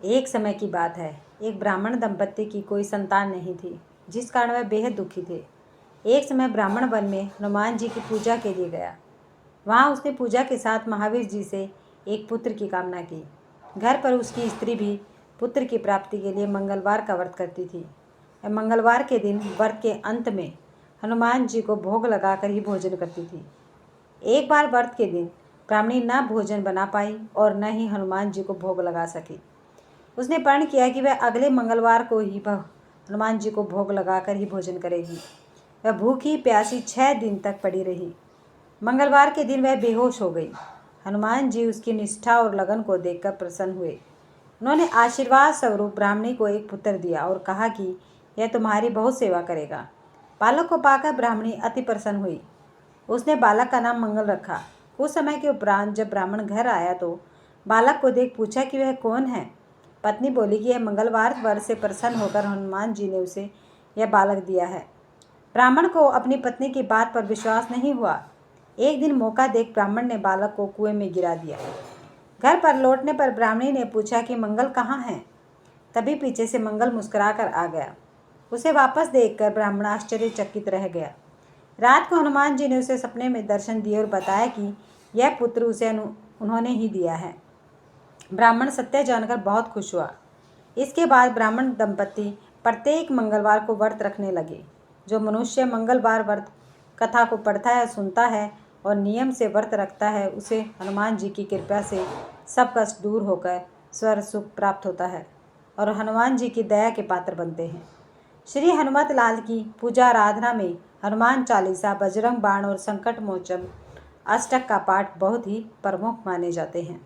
एक समय की बात है। एक ब्राह्मण दंपत्ति की कोई संतान नहीं थी, जिस कारण वह बेहद दुखी थे। एक समय ब्राह्मण वन में हनुमान जी की पूजा के लिए गया। वहाँ उसने पूजा के साथ महावीर जी से एक पुत्र की कामना की। घर पर उसकी स्त्री भी पुत्र की प्राप्ति के लिए मंगलवार का व्रत करती थी। वह मंगलवार के दिन व्रत के अंत में हनुमान जी को भोग लगाकर ही भोजन करती थी। एक बार व्रत के दिन ब्राह्मणी न भोजन बना पाई और न ही हनुमान जी को भोग लगा सकी। उसने प्रण किया कि वह अगले मंगलवार को ही हनुमान जी को भोग लगाकर ही भोजन करेगी। वह भूखी प्यासी 6 दिन तक पड़ी रही। मंगलवार के दिन वह बेहोश हो गई। हनुमान जी उसकी निष्ठा और लगन को देखकर प्रसन्न हुए। उन्होंने आशीर्वाद स्वरूप ब्राह्मणी को एक पुत्र दिया और कहा कि यह तुम्हारी बहुत सेवा करेगा। बालक को पाकर ब्राह्मणी अति प्रसन्न हुई। उसने बालक का नाम मंगल रखा। कुछ समय के उपरांत जब ब्राह्मण घर आया तो बालक को देख पूछा कि वह कौन है। पत्नी बोली कि यह मंगलवार व्रत से प्रसन्न होकर हनुमान जी ने उसे यह बालक दिया है। ब्राह्मण को अपनी पत्नी की बात पर विश्वास नहीं हुआ। एक दिन मौका देख ब्राह्मण ने बालक को कुएं में गिरा दिया। घर पर लौटने पर ब्राह्मणी ने पूछा कि मंगल कहाँ है। तभी पीछे से मंगल मुस्कुराकर आ गया। उसे वापस देखकर ब्राह्मण आश्चर्यचकित रह गया। रात को हनुमान जी ने उसे सपने में दर्शन दिए और बताया कि यह पुत्र उसे उन्होंने ही दिया है। ब्राह्मण सत्य जानकर बहुत खुश हुआ। इसके बाद ब्राह्मण दंपत्ति प्रत्येक मंगलवार को व्रत रखने लगे। जो मनुष्य मंगलवार व्रत कथा को पढ़ता है, सुनता है और नियम से व्रत रखता है, उसे हनुमान जी की कृपा से सब कष्ट दूर होकर स्वर्ग सुख प्राप्त होता है और हनुमान जी की दया के पात्र बनते हैं। श्री हनुमत लाल की पूजा आराधना में हनुमान चालीसा, बजरंग बाण और संकट मोचन अष्टक का पाठ बहुत ही प्रमुख माने जाते हैं।